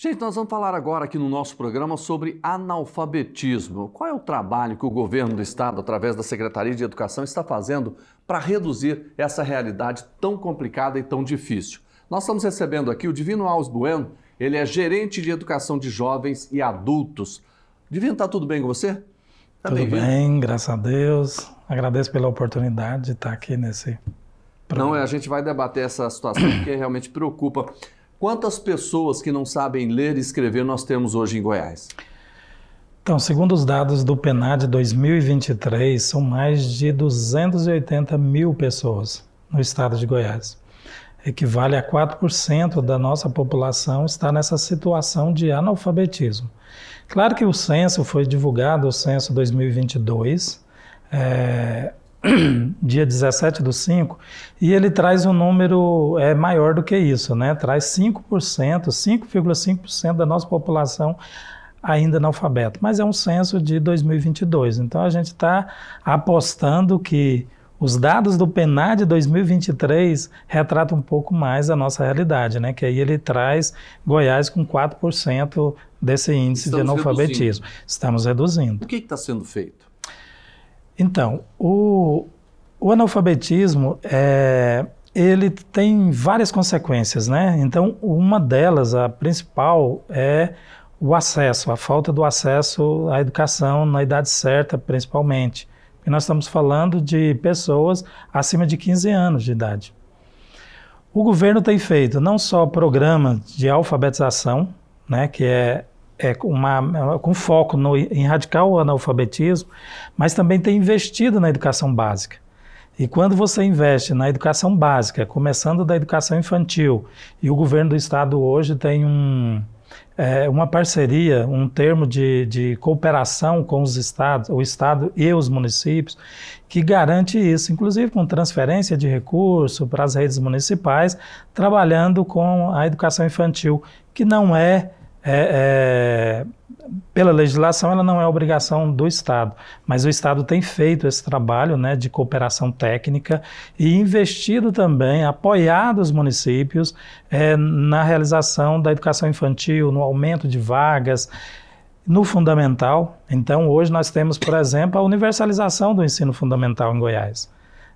Gente, nós vamos falar agora aqui no nosso programa sobre analfabetismo. Qual é o trabalho que o governo do estado, através da Secretaria de Educação, está fazendo para reduzir essa realidade tão complicada e tão difícil? Nós estamos recebendo aqui o Divino Alves Bueno, ele é gerente de educação de jovens e adultos. Divino, está tudo bem com você? Tudo bem, graças a Deus. Agradeço pela oportunidade de estar aqui nesse programa. Não, a gente vai debater essa situação que realmente preocupa. Quantas pessoas que não sabem ler e escrever nós temos hoje em Goiás? Então, segundo os dados do PNAD 2023, são mais de 280 mil pessoas no estado de Goiás. Equivale a 4% da nossa população estar nessa situação de analfabetismo. Claro que o censo foi divulgado, o censo 2022, dia 17/5, e ele traz um número maior do que isso, né? Traz 5,5% da nossa população ainda analfabeta, mas é um censo de 2022, então a gente está apostando que os dados do PNAD 2023 retratam um pouco mais a nossa realidade, né? Que aí ele traz Goiás com 4% desse índice de analfabetismo. Estamos reduzindo. O que está sendo feito? Então, o analfabetismo, ele tem várias consequências, né? Então, uma delas, a principal, é o acesso, a falta do acesso à educação na idade certa, principalmente. Porque nós estamos falando de pessoas acima de 15 anos de idade. O governo tem feito não só programas de alfabetização, né, que com foco em erradicar o analfabetismo, mas também tem investido na educação básica. E quando você investe na educação básica, começando da educação infantil, e o governo do estado hoje tem uma parceria, um termo de cooperação com os estados, o estado e os municípios, que garante isso, inclusive com transferência de recursos para as redes municipais, trabalhando com a educação infantil, que não pela legislação, ela não é obrigação do Estado, mas o Estado tem feito esse trabalho, né, de cooperação técnica e investido também, apoiado os municípios na realização da educação infantil, no aumento de vagas, no fundamental. Então, hoje nós temos, por exemplo, a universalização do ensino fundamental em Goiás.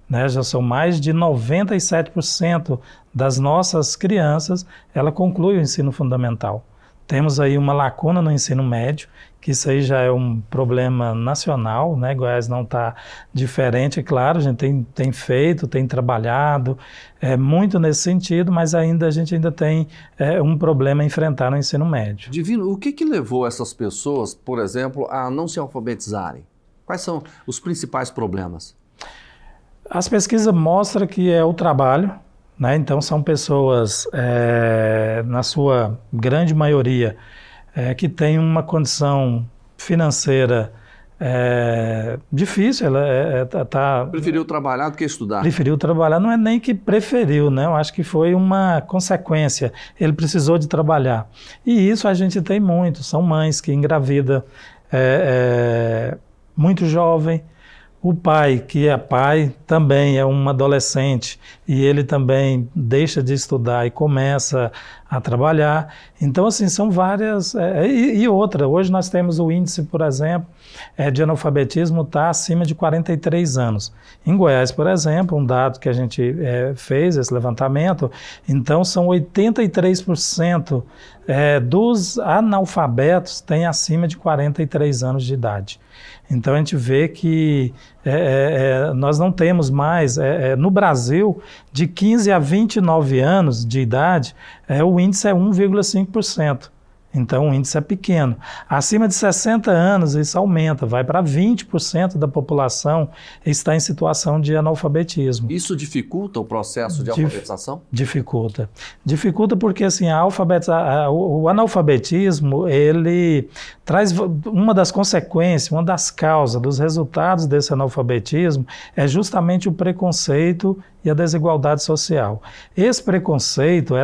Né, já são mais de 97% das nossas crianças, ela conclui o ensino fundamental. Temos aí uma lacuna no ensino médio, que isso aí já é um problema nacional, né? Goiás não está diferente, é claro, a gente tem feito, tem trabalhado muito nesse sentido, mas a gente ainda tem um problema a enfrentar no ensino médio. Divino, o que levou essas pessoas, por exemplo, a não se alfabetizarem? Quais são os principais problemas? As pesquisas mostram que é o trabalho, né? Então são pessoas, na sua grande maioria, que têm uma condição financeira difícil. Preferiu trabalhar do que estudar. Preferiu trabalhar, não é nem que preferiu, né? Eu acho que foi uma consequência, ele precisou de trabalhar. E isso a gente tem muito, são mães que engravidam muito jovem. O pai, que é pai, também é um adolescente e ele também deixa de estudar e começa a trabalhar. Então, assim, são várias... E outra, hoje nós temos o índice, por exemplo, de analfabetismo está acima de 43 anos. Em Goiás, por exemplo, um dado que a gente fez, esse levantamento, então são 83% dos analfabetos têm acima de 43 anos de idade. Então a gente vê que nós não temos mais, no Brasil, de 15 a 29 anos de idade, o índice é 1,5%. Então o índice é pequeno. Acima de 60 anos isso aumenta, vai para 20% da população está em situação de analfabetismo. Isso dificulta o processo de alfabetização? Dificulta. Dificulta porque assim, o analfabetismo, ele traz uma das consequências, uma das causas, dos resultados desse analfabetismo é justamente o preconceito e a desigualdade social. Esse preconceito,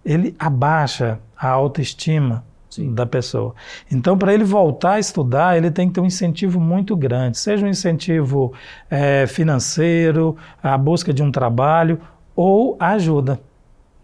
ele abaixa a autoestima da pessoa. Então, para ele voltar a estudar, ele tem que ter um incentivo muito grande, seja um incentivo financeiro, a busca de um trabalho ou a ajuda.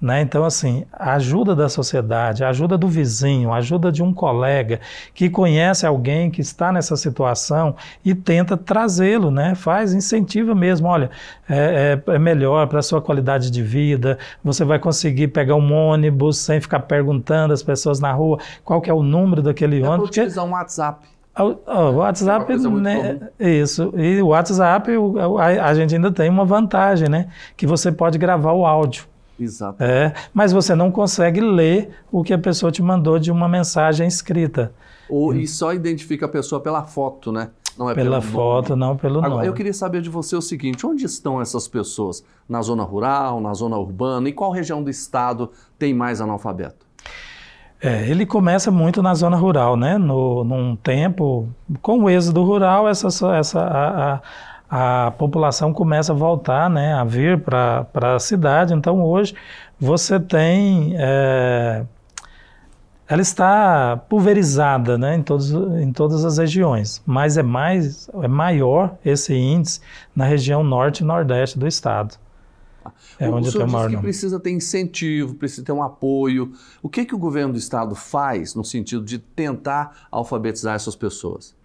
né? Então, assim, a ajuda da sociedade, a ajuda do vizinho, a ajuda de um colega que conhece alguém que está nessa situação e tenta trazê-lo, né? Incentiva mesmo, olha, é melhor para a sua qualidade de vida, você vai conseguir pegar um ônibus sem ficar perguntando às pessoas na rua qual que é o número daquele ônibus. Pode utilizar um WhatsApp. O WhatsApp, né, isso. E o WhatsApp, a gente ainda tem uma vantagem, né? Que você pode gravar o áudio. Exato. Mas você não consegue ler o que a pessoa te mandou de uma mensagem escrita. E só identifica a pessoa pela foto, né? Não é pela foto, não pelo nome. Eu queria saber de você o seguinte, onde estão essas pessoas? Na zona rural, na zona urbana? E qual região do estado tem mais analfabeto? Ele começa muito na zona rural, né? Num tempo, com o êxodo rural, a população começa a voltar, né, a vir para a cidade. Então, hoje, você tem... ela está pulverizada, né, em todas as regiões, mas é maior esse índice na região norte e nordeste do estado. O senhor disse que precisa ter incentivo, precisa ter um apoio. O que o governo do estado faz no sentido de tentar alfabetizar essas pessoas?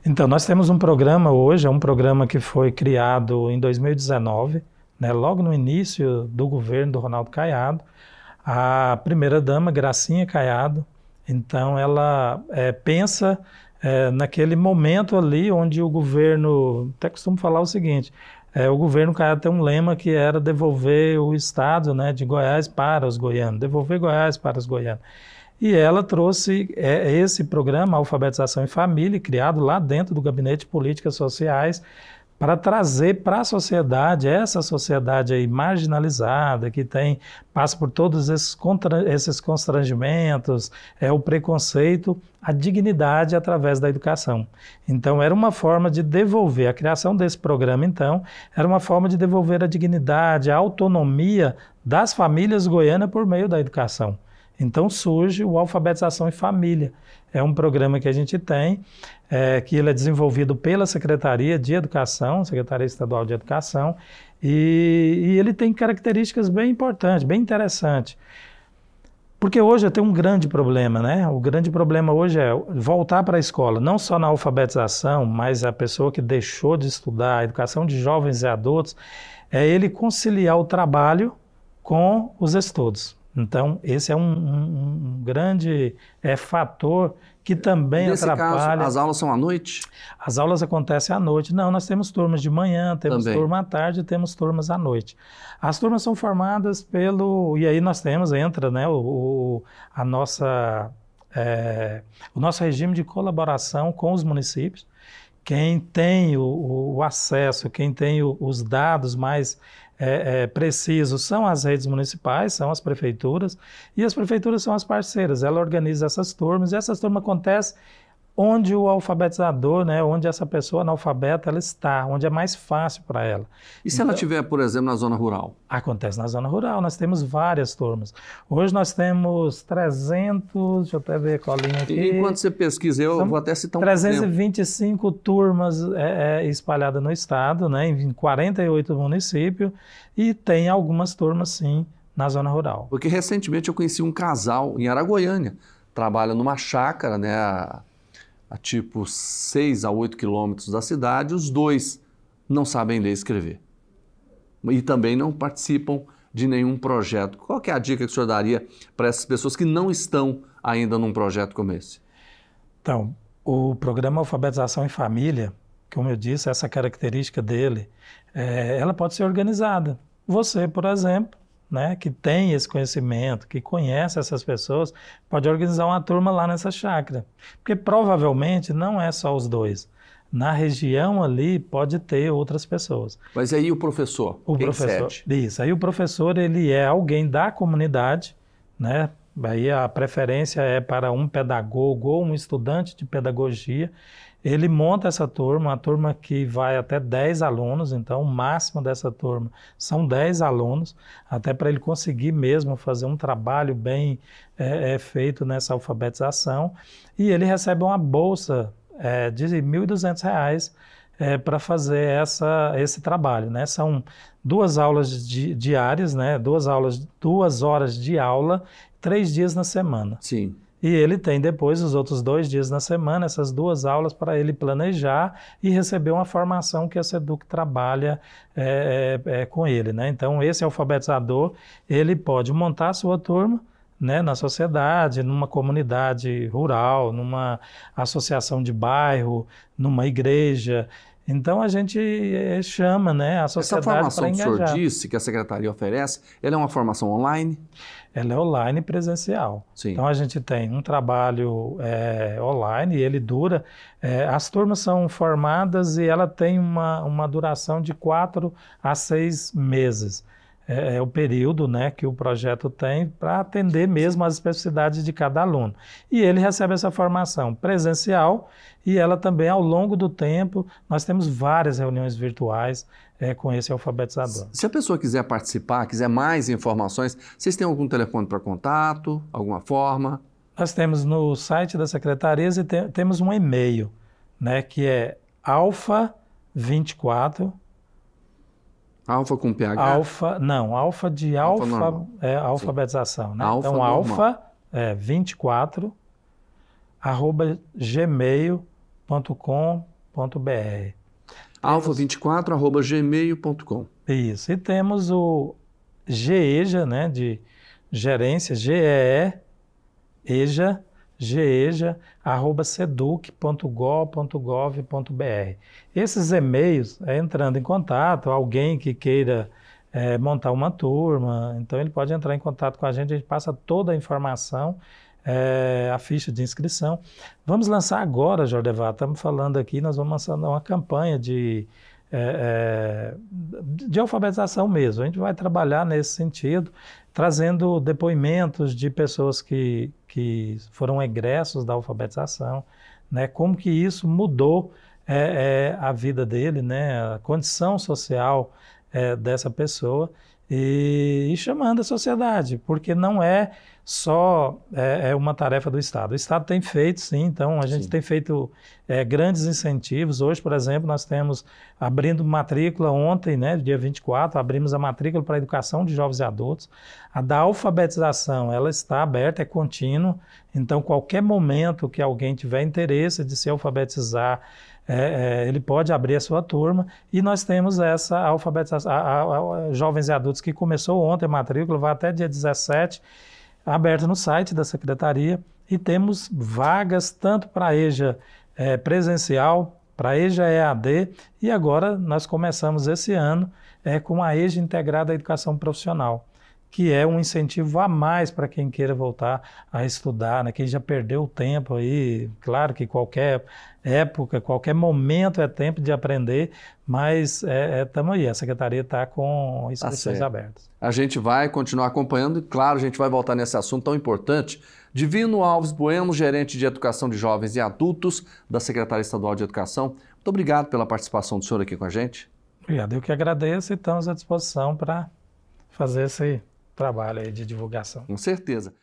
Então, nós temos um programa hoje, é um programa que foi criado em 2019, né, logo no início do governo do Ronaldo Caiado. A primeira-dama, Gracinha Caiado, então ela pensa naquele momento ali onde o governo, até costumo falar o seguinte, o governo Caiado tem um lema que era devolver o estado, né, de Goiás para os goianos, devolver Goiás para os goianos. E ela trouxe esse programa, Alfabetização em Família, criado lá dentro do Gabinete de Políticas Sociais, para trazer para a sociedade, essa sociedade aí marginalizada, que passa por todos esses constrangimentos, o preconceito, a dignidade através da educação. Então, era uma forma de devolver, a criação desse programa, então, era uma forma de devolver a dignidade, a autonomia das famílias goianas por meio da educação. Então surge o Alfabetização em Família. É um programa que a gente tem, que ele é desenvolvido pela Secretaria de Educação, Secretaria Estadual de Educação, e ele tem características bem importantes, bem interessantes. Porque hoje eu tenho um grande problema, né? O grande problema hoje é voltar para a escola, não só na alfabetização, mas a pessoa que deixou de estudar, a educação de jovens e adultos, é ele conciliar o trabalho com os estudos. Então, esse é um grande fator que também atrapalha. Nesse caso, as aulas são à noite? As aulas acontecem à noite. Não, nós temos turmas de manhã, temos turma à tarde e temos turmas à noite. As turmas são formadas e aí nós entra, né, o nosso regime de colaboração com os municípios. Quem tem o acesso, quem tem os dados mais precisos são as redes municipais, são as prefeituras, e as prefeituras são as parceiras. Ela organiza essas turmas, e essas turmas acontecem onde o alfabetizador, né, onde essa pessoa analfabeta ela está, onde é mais fácil para ela. E se ela estiver, por exemplo, na zona rural? Acontece na zona rural, nós temos várias turmas. Hoje nós temos 300, deixa eu até ver a colinha aqui. E enquanto você pesquisa, eu vou até citar 325 turmas espalhadas no estado, né, em 48 municípios, e tem algumas turmas, sim, na zona rural. Porque recentemente eu conheci um casal em Araguaiânia, trabalha numa chácara, né, a tipo 6 a 8 quilômetros da cidade, os dois não sabem ler e escrever. E também não participam de nenhum projeto. Qual que é a dica que o senhor daria para essas pessoas que não estão ainda num projeto como esse? Então, o programa Alfabetização em Família, como eu disse, essa característica dele, ela pode ser organizada. Você, por exemplo, né, que tem esse conhecimento, que conhece essas pessoas, pode organizar uma turma lá nessa chácara. Porque provavelmente não é só os dois. Na região ali pode ter outras pessoas. Mas aí o professor? Isso, aí o professor ele é alguém da comunidade, né? Aí a preferência é para um pedagogo ou um estudante de pedagogia. Ele monta essa turma, uma turma que vai até 10 alunos, então o máximo dessa turma são 10 alunos, até para ele conseguir mesmo fazer um trabalho bem feito nessa alfabetização. E ele recebe uma bolsa de R$ 1.200 para fazer esse trabalho, né? São 2 aulas diárias, né? 2 horas de aula, 3 dias na semana. Sim. E ele tem depois os outros 2 dias na semana, essas 2 aulas para ele planejar e receber uma formação que a SEDUC trabalha com ele, né? Então, esse alfabetizador, ele pode montar a sua turma, né, na sociedade, numa comunidade rural, numa associação de bairro, numa igreja. Então, a gente chama, né, a sociedade para engajar. Essa formação que o senhor disse que a Secretaria oferece, ela é uma formação online? Ela é online e presencial. Sim. Então, a gente tem um trabalho online e ele dura... as turmas são formadas e ela tem uma duração de 4 a 6 meses. É o período, né, que o projeto tem para atender mesmo as especificidades de cada aluno. E ele recebe essa formação presencial e ela também, ao longo do tempo, nós temos várias reuniões virtuais com esse alfabetizador. Se a pessoa quiser participar, quiser mais informações, vocês têm algum telefone para contato, alguma forma? Nós temos no site da Secretaria e temos um e-mail, né, que é alfa24. Alfa com PH? Alfa de alfabetização, né? Alfa então, alfa 24 @gmail.com.br. alfa24@gmail.com. Isso. E temos o GEJA, né, de gerência, GEEJA, geja@seduc.gov.br. Esses e-mails, entrando em contato, alguém que queira montar uma turma, então ele pode entrar em contato com a gente passa toda a informação, a ficha de inscrição. Vamos lançar agora, Jordevar, estamos falando aqui, nós vamos lançar uma campanha de alfabetização mesmo. A gente vai trabalhar nesse sentido, trazendo depoimentos de pessoas que foram egressos da alfabetização, né? Como que isso mudou a vida dele, né? A condição social dessa pessoa e chamando a sociedade, porque não é só uma tarefa do Estado. O Estado tem feito, sim, então a gente tem feito grandes incentivos. Hoje, por exemplo, nós temos abrindo matrícula ontem, né, dia 24, abrimos a matrícula para a educação de jovens e adultos. A da alfabetização, ela está aberta, é contínua, então qualquer momento que alguém tiver interesse de se alfabetizar, ele pode abrir a sua turma e nós temos essa alfabetização, jovens e adultos que começou ontem a matrícula, vai até dia 17, aberta no site da Secretaria e temos vagas tanto para a EJA presencial, para a EJA EAD e agora nós começamos esse ano com a EJA integrada à educação profissional, que é um incentivo a mais para quem queira voltar a estudar, né? Quem já perdeu o tempo aí, claro que qualquer época, qualquer momento é tempo de aprender, mas estamos aí, a Secretaria está com inscrições abertas. A gente vai continuar acompanhando e, claro, a gente vai voltar nesse assunto tão importante. Divino Alves Bueno, gerente de Educação de Jovens e Adultos da Secretaria Estadual de Educação. Muito obrigado pela participação do senhor aqui com a gente. Obrigado, eu que agradeço e estamos à disposição para fazer esse trabalho aí de divulgação. Com certeza.